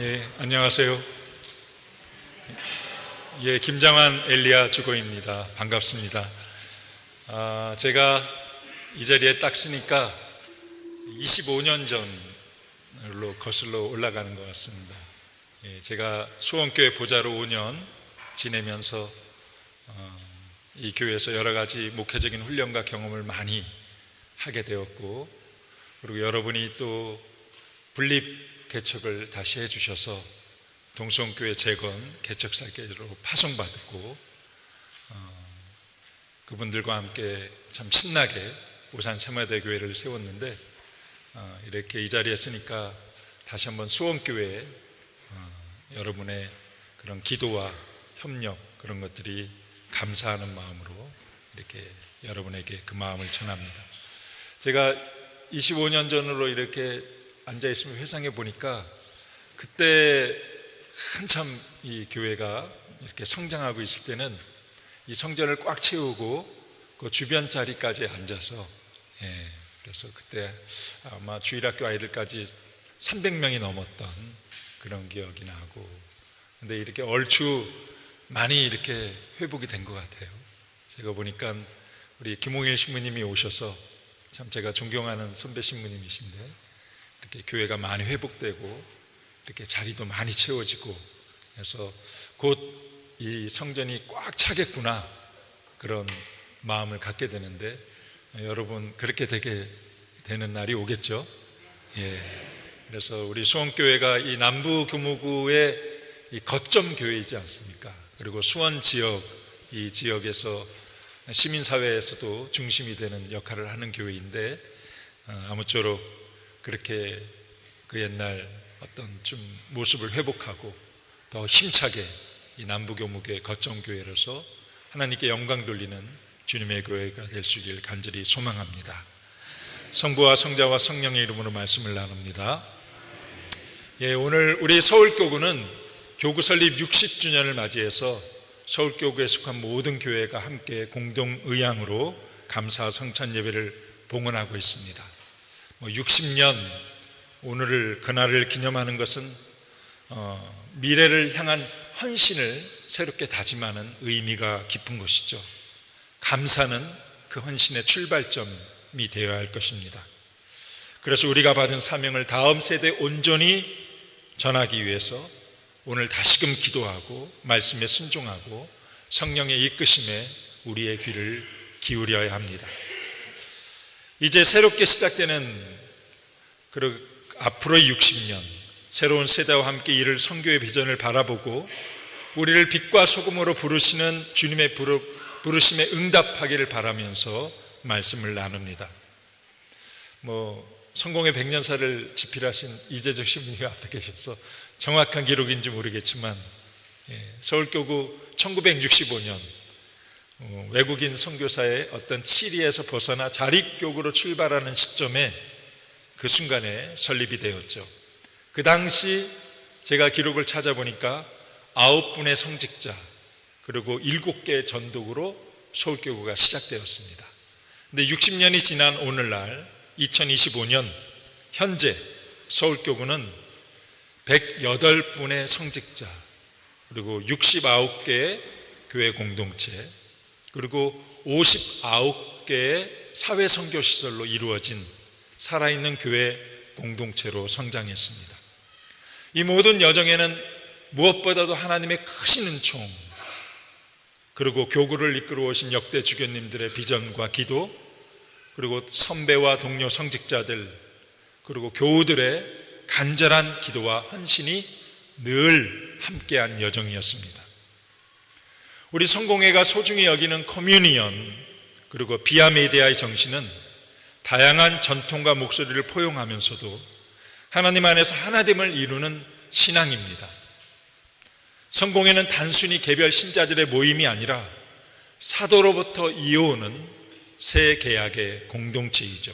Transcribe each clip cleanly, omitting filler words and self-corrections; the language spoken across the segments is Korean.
예, 안녕하세요. 예, 김장환 엘리야 주거입니다. 반갑습니다. 제가 이 자리에 딱 서니까 25년 전으로 거슬러 올라가는 것 같습니다. 예, 제가 수원교회 보좌로 5년 지내면서 이 교회에서 여러 가지 목회적인 훈련과 경험을 많이 하게 되었고, 그리고 여러분이 또 분립 개척을 다시 해주셔서 동성교회 재건 개척사계로 파송받고, 그분들과 함께 참 신나게 오산 세마대교회를 세웠는데, 이렇게 이 자리에 서니까 다시 한번 수원교회에 여러분의 그런 기도와 협력, 그런 것들이 감사하는 마음으로 이렇게 여러분에게 그 마음을 전합니다. 제가 25년 전으로 이렇게 앉아있으면 회상해 보니까, 그때 한참 이 교회가 이렇게 성장하고 있을 때는 이 성전을 꽉 채우고 그 주변 자리까지 앉아서, 그래서 그때 아마 주일학교 아이들까지 300명이 넘었던 그런 기억이 나고, 근데 이렇게 얼추 많이 이렇게 회복이 된 것 같아요. 제가 보니까 우리 김홍일 신부님이 오셔서, 참 제가 존경하는 선배 신부님이신데, 이렇게 교회가 많이 회복되고 이렇게 자리도 많이 채워지고, 그래서 곧 이 성전이 꽉 차겠구나, 그런 마음을 갖게 되는데, 여러분 그렇게 되게 되는 날이 오겠죠. 그래서 우리 수원교회가 이 남부 교무구의 이 거점 교회이지 않습니까? 그리고 수원 지역, 이 지역에서 시민사회에서도 중심이 되는 역할을 하는 교회인데, 아무쪼록 그렇게 그 옛날 어떤 좀 모습을 회복하고 더 힘차게 이 남부교무교회 거점교회로서 하나님께 영광 돌리는 주님의 교회가 될 수 있기를 간절히 소망합니다. 성부와 성자와 성령의 이름으로 말씀을 나눕니다. 오늘 우리 서울교구는 교구 설립 60주년을 맞이해서 서울교구에 속한 모든 교회가 함께 공동의향으로 감사 성찬 예배를 봉헌하고 있습니다. 60년, 오늘을, 그날을 기념하는 것은 미래를 향한 헌신을 새롭게 다짐하는 의미가 깊은 것이죠. 감사는 그 헌신의 출발점이 되어야 할 것입니다. 그래서 우리가 받은 사명을 다음 세대에 온전히 전하기 위해서 오늘 다시금 기도하고 말씀에 순종하고 성령의 이끄심에 우리의 귀를 기울여야 합니다. 이제 새롭게 시작되는 앞으로의 60년, 새로운 세대와 함께 이룰 선교의 비전을 바라보고 우리를 빛과 소금으로 부르시는 주님의 부르심에 응답하기를 바라면서 말씀을 나눕니다. 성공의 100년사를 집필하신 이재적 신부님 앞에 계셔서 정확한 기록인지 모르겠지만, 서울교구 1965년 외국인 선교사의 어떤 치리에서 벗어나 자립교구로 출발하는 시점에, 그 순간에 설립이 되었죠. 그 당시 제가 기록을 찾아보니까 9분의 성직자, 그리고 7개의 전독으로 서울교구가 시작되었습니다. 근데 60년이 지난 오늘날 2025년 현재 서울교구는 108분의 성직자, 그리고 69개의 교회 공동체, 그리고 59개의 사회선교시설로 이루어진 살아있는 교회 공동체로 성장했습니다. 이 모든 여정에는 무엇보다도 하나님의 크신 은총, 그리고 교구를 이끌어 오신 역대 주교님들의 비전과 기도, 그리고 선배와 동료 성직자들, 그리고 교우들의 간절한 기도와 헌신이 늘 함께한 여정이었습니다. 우리 성공회가 소중히 여기는 커뮤니언, 그리고 비아메디아의 정신은 다양한 전통과 목소리를 포용하면서도 하나님 안에서 하나됨을 이루는 신앙입니다. 성공회는 단순히 개별 신자들의 모임이 아니라 사도로부터 이어오는 새 계약의 공동체이죠.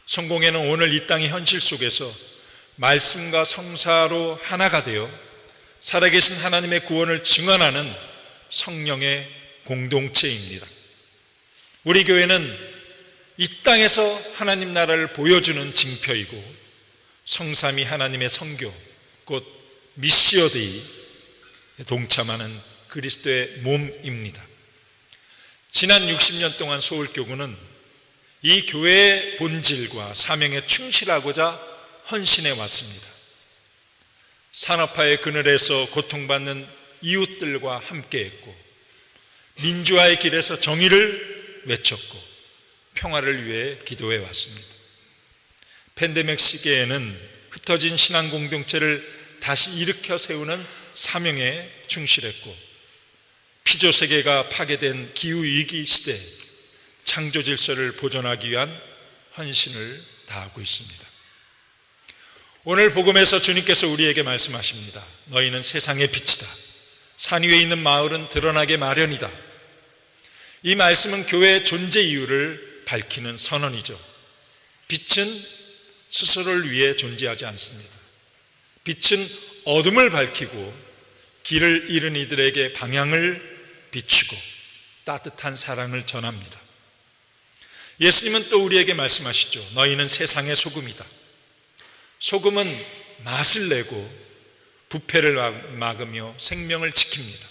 성공회는 오늘 이 땅의 현실 속에서 말씀과 성사로 하나가 되어 살아계신 하나님의 구원을 증언하는 성령의 공동체입니다. 우리 교회는 이 땅에서 하나님 나라를 보여주는 징표이고, 성삼위 하나님의 선교, 곧 미시오 데이에 동참하는 그리스도의 몸입니다. 지난 60년 동안 서울교구는 이 교회의 본질과 사명에 충실하고자 헌신해 왔습니다. 산업화의 그늘에서 고통받는 이웃들과 함께했고, 민주화의 길에서 정의를 외쳤고, 평화를 위해 기도해 왔습니다. 팬데믹 시기에는 흩어진 신앙 공동체를 다시 일으켜 세우는 사명에 충실했고, 피조 세계가 파괴된 기후위기 시대에 창조 질서를 보존하기 위한 헌신을 다하고 있습니다. 오늘 복음에서 주님께서 우리에게 말씀하십니다. 너희는 세상의 빛이다. 산 위에 있는 마을은 드러나게 마련이다. 이 말씀은 교회의 존재 이유를 밝히는 선언이죠. 빛은 스스로를 위해 존재하지 않습니다. 빛은 어둠을 밝히고 길을 잃은 이들에게 방향을 비추고 따뜻한 사랑을 전합니다. 예수님은 또 우리에게 말씀하시죠. 너희는 세상의 소금이다. 소금은 맛을 내고 부패를 막으며 생명을 지킵니다.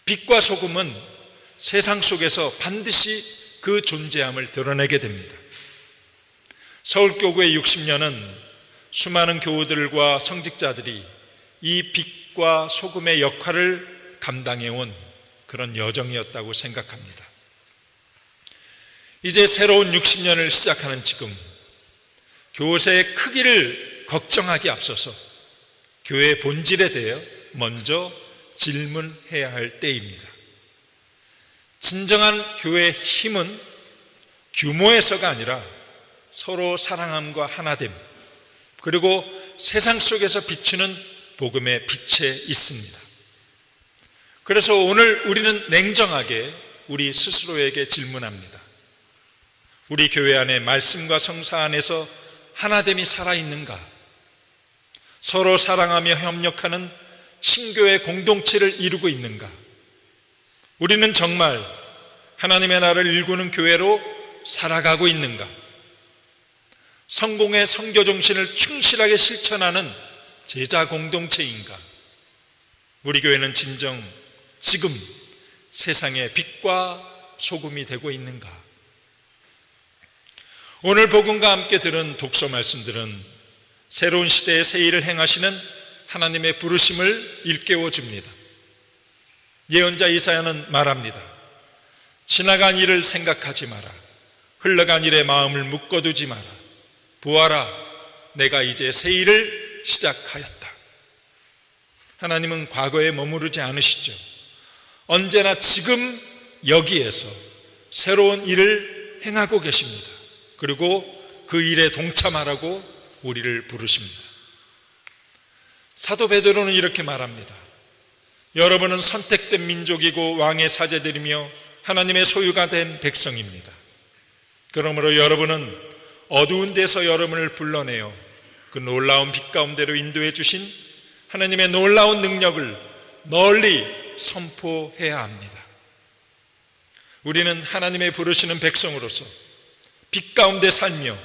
빛과 소금은 세상 속에서 반드시 그 존재함을 드러내게 됩니다. 서울교구의 60년은 수많은 교우들과 성직자들이 이 빛과 소금의 역할을 감당해온 그런 여정이었다고 생각합니다. 이제 새로운 60년을 시작하는 지금, 교회의 크기를 걱정하기 앞서서 교회의 본질에 대해 먼저 질문해야 할 때입니다. 진정한 교회의 힘은 규모에서가 아니라 서로 사랑함과 하나됨, 그리고 세상 속에서 비추는 복음의 빛에 있습니다. 그래서 오늘 우리는 냉정하게 우리 스스로에게 질문합니다. 우리 교회 안에 말씀과 성사 안에서 하나됨이 살아있는가? 서로 사랑하며 협력하는 신교의 공동체를 이루고 있는가? 우리는 정말 하나님의 나라를 일구는 교회로 살아가고 있는가? 성공의 선교 정신을 충실하게 실천하는 제자 공동체인가? 우리 교회는 진정 지금 세상의 빛과 소금이 되고 있는가? 오늘 복음과 함께 들은 독서 말씀들은 새로운 시대에 새 일을 행하시는 하나님의 부르심을 일깨워 줍니다. 예언자 이사야는 말합니다. 지나간 일을 생각하지 마라. 흘러간 일에 마음을 묶어두지 마라. 보아라, 내가 이제 새 일을 시작하였다. 하나님은 과거에 머무르지 않으시죠. 언제나 지금 여기에서 새로운 일을 행하고 계십니다. 그리고 그 일에 동참하라고 우리를 부르십니다. 사도 베드로는 이렇게 말합니다. 여러분은 선택된 민족이고 왕의 사제들이며 하나님의 소유가 된 백성입니다. 그러므로 여러분은 어두운 데서 여러분을 불러내어 그 놀라운 빛 가운데로 인도해 주신 하나님의 놀라운 능력을 널리 선포해야 합니다. 우리는 하나님의 부르시는 백성으로서 빛 가운데 살며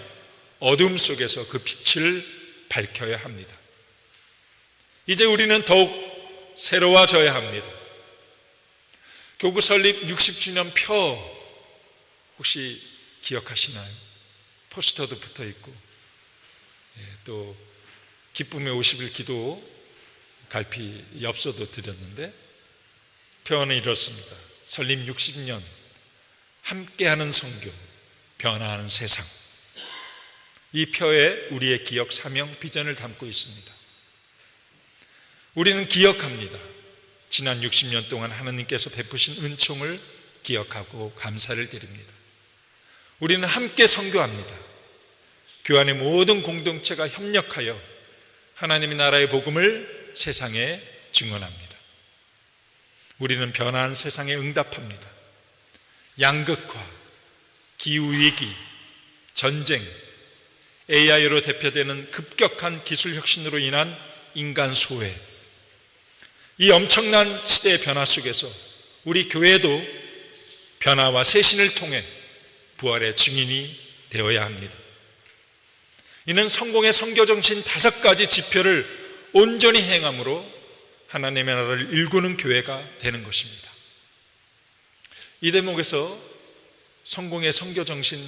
어둠 속에서 그 빛을 밝혀야 합니다. 이제 우리는 더욱 새로워져야 합니다. 교구 설립 60주년 표 혹시 기억하시나요? 포스터도 붙어 있고, 또 기쁨의 50일 기도 갈피 엽서도 드렸는데, 표현은 이렇습니다. 설립 60년 함께하는 선교, 변화하는 세상. 이 표에 우리의 기억, 사명, 비전을 담고 있습니다. 우리는 기억합니다. 지난 60년 동안 하나님께서 베푸신 은총을 기억하고 감사를 드립니다. 우리는 함께 선교합니다. 교회 안의 모든 공동체가 협력하여 하나님의 나라의 복음을 세상에 증언합니다. 우리는 변화한 세상에 응답합니다. 양극화, 기후위기, 전쟁, AI로 대표되는 급격한 기술 혁신으로 인한 인간 소외, 이 엄청난 시대의 변화 속에서 우리 교회도 변화와 쇄신을 통해 부활의 증인이 되어야 합니다. 이는 성공의 선교 정신 5가지 지표를 온전히 행함으로 하나님의 나라를 일구는 교회가 되는 것입니다. 이 대목에서 성공의 선교정신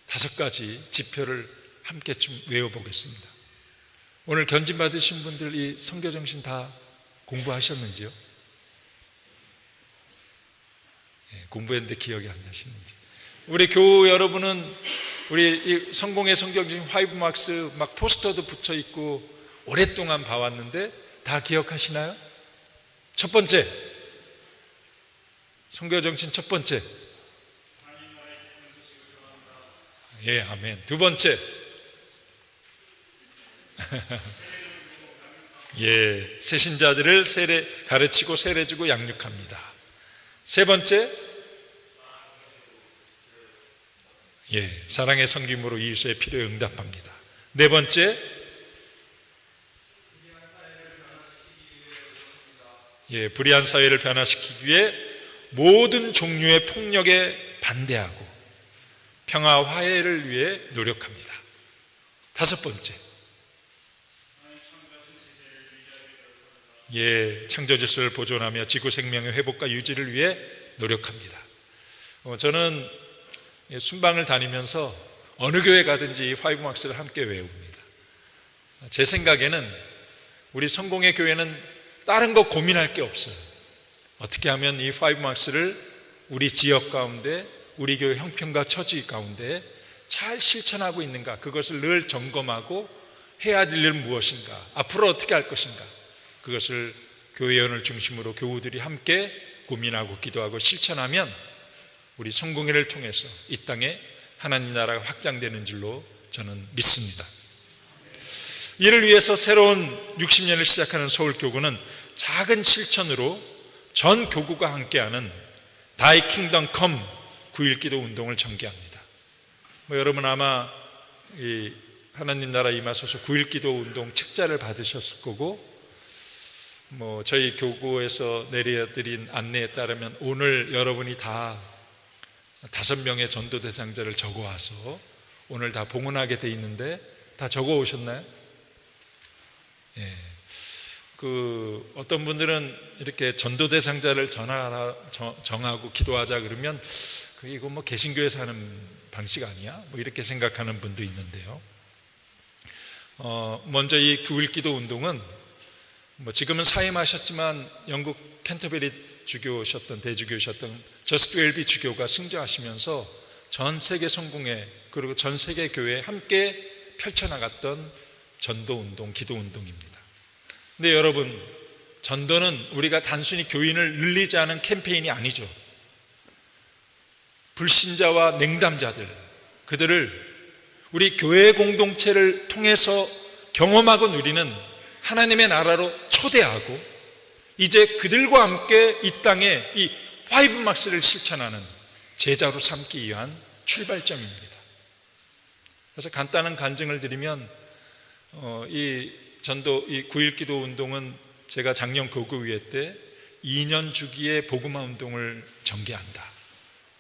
5가지 지표를 함께 좀 외워보겠습니다. 오늘 견진 받으신 분들 이 선교정신 다 공부하셨는지요? 공부했는데 기억이 안 나시는지. 우리 교우 여러분은 우리 이 성공의 선교정신 5막스 막 포스터도 붙여 있고 오랫동안 봐왔는데 다 기억하시나요? 첫 번째, 선교정신 첫 번째, 예, 아멘. 두 번째, 예, 새신자들을 가르치고 세례주고 양육합니다. 세 번째, 예, 사랑의 섬김으로 이웃의 필요에 응답합니다. 네 번째, 예, 불의한 사회를 변화시키기 위해 모든 종류의 폭력에 반대하고 평화 화해를 위해 노력합니다. 다섯 번째, 예, 창조 질서를 보존하며 지구 생명의 회복과 유지를 위해 노력합니다. 저는 순방을 다니면서 어느 교회 가든지 이 5막스를 함께 외웁니다. 제 생각에는 우리 성공의 교회는 다른 거 고민할 게 없어요. 어떻게 하면 이 5막스를 우리 지역 가운데, 우리 교회 형편과 처지 가운데 잘 실천하고 있는가, 그것을 늘 점검하고 해야 될 일은 무엇인가, 앞으로 어떻게 할 것인가, 그것을 교회원을 중심으로 교우들이 함께 고민하고 기도하고 실천하면 우리 성공회를 통해서 이 땅에 하나님 나라가 확장되는 줄로 저는 믿습니다. 이를 위해서 새로운 60년을 시작하는 서울교구는 작은 실천으로 전 교구가 함께하는 다이 킹덤 컴 9.1기도 운동을 전개합니다. 여러분 아마 이 하나님 나라 임하소서 9.1기도 운동 책자를 받으셨을 거고, 저희 교구에서 내려드린 안내에 따르면 오늘 여러분이 다 5명의 전도 대상자를 적어와서 오늘 다 봉헌하게 돼 있는데 다 적어 오셨나요? 예. 어떤 분들은 이렇게 전도 대상자를 정하고 기도하자 그러면 이거 개신교에서 하는 방식 아니야? 이렇게 생각하는 분도 있는데요. 먼저 이 9.1기도 운동은 지금은 사임하셨지만 영국 캔터베리 주교셨던 대주교셨던 저스트 웰비 주교가 승조하시면서 전 세계 성공회 그리고 전 세계 교회에 함께 펼쳐나갔던 전도운동, 기도운동입니다. 근데 여러분, 전도는 우리가 단순히 교인을 늘리지 않은 캠페인이 아니죠. 불신자와 냉담자들, 그들을 우리 교회 공동체를 통해서 경험하고 누리는 하나님의 나라로 초대하고 이제 그들과 함께 이 땅에 이 5막스를 실천하는 제자로 삼기 위한 출발점입니다. 그래서 간단한 간증을 드리면 이 9.1기도 운동은 제가 작년 교구위회 때 2년 주기의 복음화 운동을 전개한다.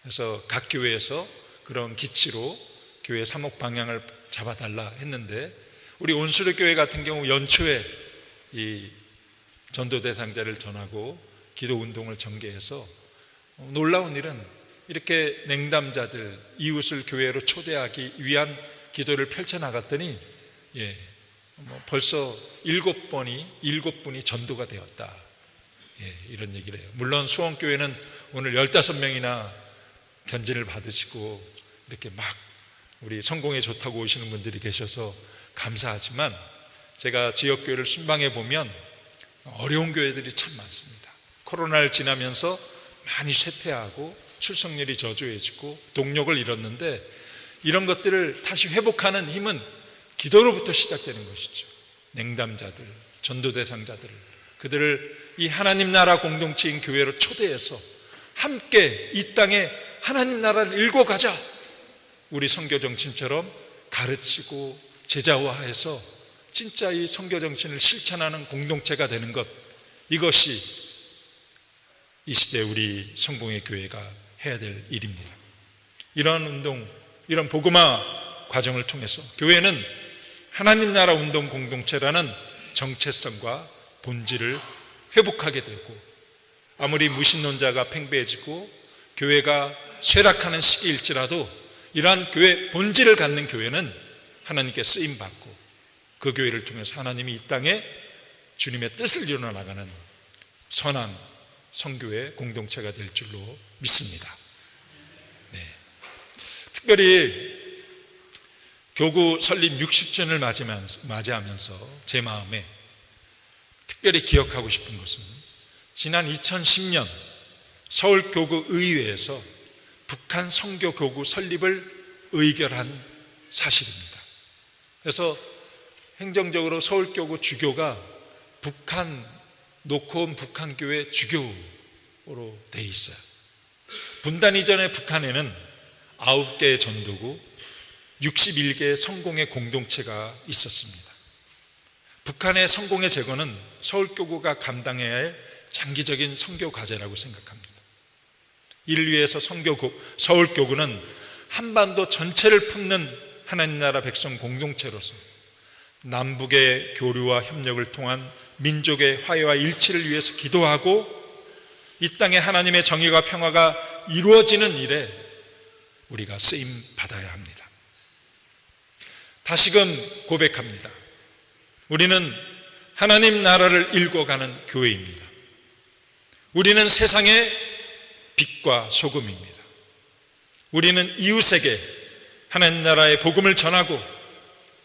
그래서 각 교회에서 그런 기치로 교회 사목 방향을 잡아달라 했는데, 우리 온수르 교회 같은 경우 연초에 이 전도 대상자를 전하고 기도 운동을 전개해서 놀라운 일은 이렇게 냉담자들, 이웃을 교회로 초대하기 위한 기도를 펼쳐나갔더니 벌써 7분이 전도가 되었다. 이런 얘기를 해요. 물론 수원교회는 오늘 15명이나 견진을 받으시고 이렇게 막 우리 성공에 좋다고 오시는 분들이 계셔서 감사하지만, 제가 지역교회를 순방해 보면 어려운 교회들이 참 많습니다. 코로나를 지나면서 많이 쇠퇴하고 출석률이 저조해지고 동력을 잃었는데, 이런 것들을 다시 회복하는 힘은 기도로부터 시작되는 것이죠. 냉담자들, 전도 대상자들을, 그들을 이 하나님 나라 공동체인 교회로 초대해서 함께 이 땅에 하나님 나라를 일궈가자. 우리 선교 정신처럼 가르치고 제자화해서 진짜 이 선교 정신을 실천하는 공동체가 되는 것, 이것이 이 시대 우리 성공의 교회가 해야 될 일입니다. 이런 운동, 이런 복음화 과정을 통해서 교회는 하나님 나라 운동 공동체라는 정체성과 본질을 회복하게 되고, 아무리 무신론자가 팽배해지고 교회가 쇠락하는 시기일지라도 이러한 교회 본질을 갖는 교회는 하나님께 쓰임받고 그 교회를 통해서 하나님이 이 땅에 주님의 뜻을 이루어 나가는 선한 성교의 공동체가 될 줄로 믿습니다. 네. 특별히 교구 설립 60주년을 맞이하면서 제 마음에 특별히 기억하고 싶은 것은 지난 2010년 서울교구의회에서 북한 선교교구 설립을 의결한 사실입니다. 그래서 행정적으로 서울교구 주교가 놓고 온 북한교회 주교로 돼 있어요. 분단 이전의 북한에는 9개의 전도구, 61개의 성공의 공동체가 있었습니다. 북한의 성공의 재건은 서울교구가 감당해야 할 장기적인 선교 과제라고 생각합니다. 이를 위해서 서울교구는 한반도 전체를 품는 하나님 나라 백성 공동체로서 남북의 교류와 협력을 통한 민족의 화해와 일치를 위해서 기도하고 이 땅에 하나님의 정의와 평화가 이루어지는 일에 우리가 쓰임 받아야 합니다. 다시금 고백합니다. 우리는 하나님 나라를 일궈가는 교회입니다. 우리는 세상의 빛과 소금입니다. 우리는 이웃에게 하나님 나라의 복음을 전하고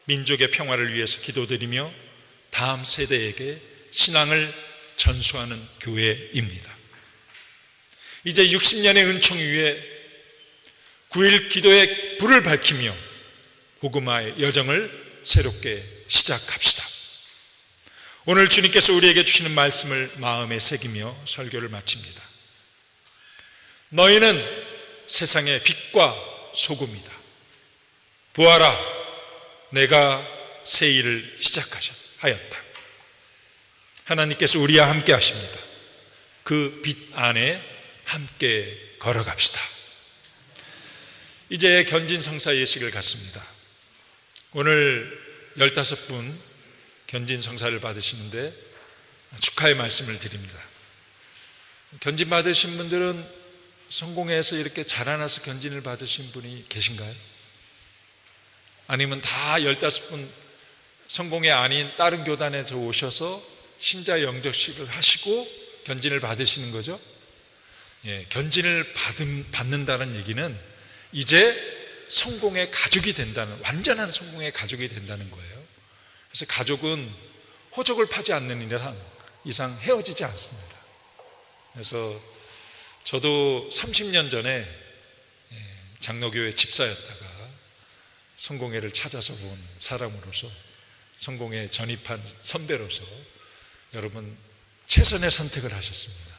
민족의 평화를 위해서 기도드리며 다음 세대에게 신앙을 전수하는 교회입니다. 이제 60년의 은총 위에 9.1 기도의 불을 밝히며 복음화의 여정을 새롭게 시작합시다. 오늘 주님께서 우리에게 주시는 말씀을 마음에 새기며 설교를 마칩니다. 너희는 세상의 빛과 소금이다. 보아라, 내가 새 일을 시작하였다. 하나님께서 우리와 함께 하십니다. 그 빛 안에 함께 걸어갑시다. 이제 견진성사 예식을 갖습니다. 오늘 15분 견진성사를 받으시는데 축하의 말씀을 드립니다. 견진 받으신 분들은 성공회에서 이렇게 자라나서 견진을 받으신 분이 계신가요? 아니면 다 15분 성공회 아닌 다른 교단에서 오셔서 신자 영접식을 하시고 견진을 받으시는 거죠? 예, 견진을 받는다는 얘기는 이제 성공의 가족이 된다는, 완전한 성공의 가족이 된다는 거예요. 그래서 가족은 호적을 파지 않는 이상 헤어지지 않습니다. 그래서 저도 30년 전에 장로교회 집사였다가 성공회를 찾아서 본 사람으로서, 성공회에 전입한 선배로서 여러분 최선의 선택을 하셨습니다.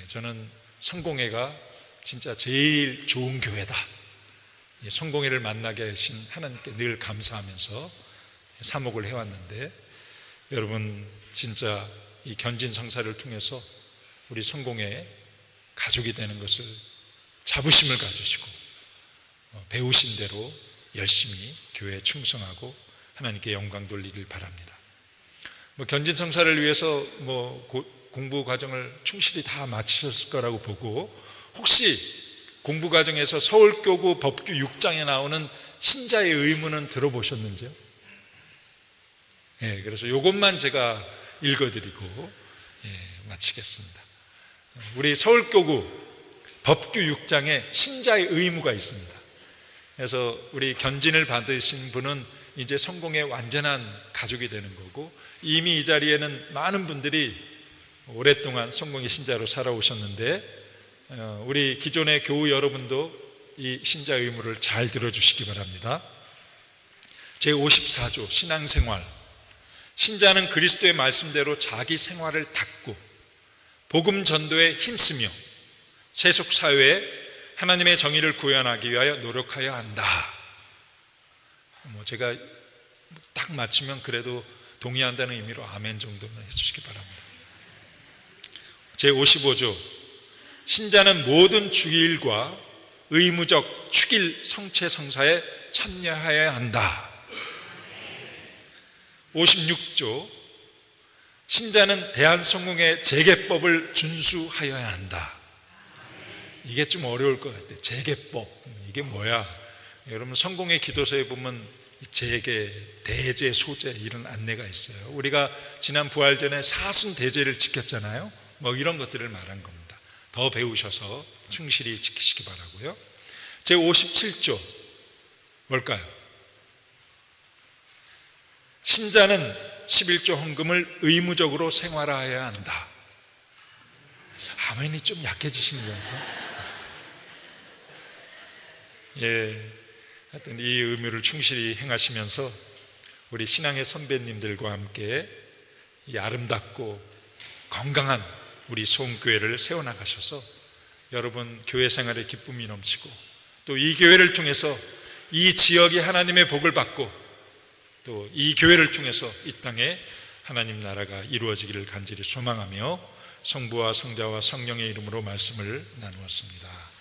저는 성공회가 진짜 제일 좋은 교회다. 성공회를 만나게 하신 하나님께 늘 감사하면서 사목을 해왔는데, 여러분 진짜 이 견진성사를 통해서 우리 성공회 가족이 되는 것을 자부심을 가지시고 배우신 대로 열심히 교회에 충성하고 하나님께 영광 돌리길 바랍니다. 견진성사를 위해서 공부 과정을 충실히 다 마치셨을 거라고 보고, 혹시 공부 과정에서 서울교구 법규 6장에 나오는 신자의 의무는 들어보셨는지요? 그래서 이것만 제가 읽어드리고 마치겠습니다. 우리 서울교구 법규 6장에 신자의 의무가 있습니다. 그래서 우리 견진을 받으신 분은 이제 성공의 완전한 가족이 되는 거고, 이미 이 자리에는 많은 분들이 오랫동안 성공의 신자로 살아오셨는데, 우리 기존의 교우 여러분도 이 신자 의무를 잘 들어주시기 바랍니다. 제54조 신앙생활. 신자는 그리스도의 말씀대로 자기 생활을 닦고 복음 전도에 힘쓰며 세속 사회에 하나님의 정의를 구현하기 위하여 노력하여야 한다. 제가 딱 맞추면 그래도 동의한다는 의미로 아멘 정도는 해주시기 바랍니다. 제55조 신자는 모든 주일과 의무적 축일 성체 성사에 참여하여야 한다. 56조 신자는 대한성공의 재개법을 준수하여야 한다. 이게 좀 어려울 것 같아요. 재개법, 이게 뭐야? 여러분 성공의 기도서에 보면 재개, 대제, 소제 이런 안내가 있어요. 우리가 지난 부활전에 사순 대제를 지켰잖아요. 뭐 이런 것들을 말한 겁니다. 더 배우셔서 충실히 지키시기 바라고요. 제57조 뭘까요? 신자는 11조 헌금을 의무적으로 생활화해야 한다. 아멘이 좀 약해지시는 것 같아요. 예, 하여튼 이 의무를 충실히 행하시면서 우리 신앙의 선배님들과 함께 이 아름답고 건강한 우리 소원교회를 세워나가셔서 여러분 교회 생활에 기쁨이 넘치고 또 이 교회를 통해서 이 지역이 하나님의 복을 받고 또 이 교회를 통해서 이 땅에 하나님 나라가 이루어지기를 간절히 소망하며 성부와 성자와 성령의 이름으로 말씀을 나누었습니다.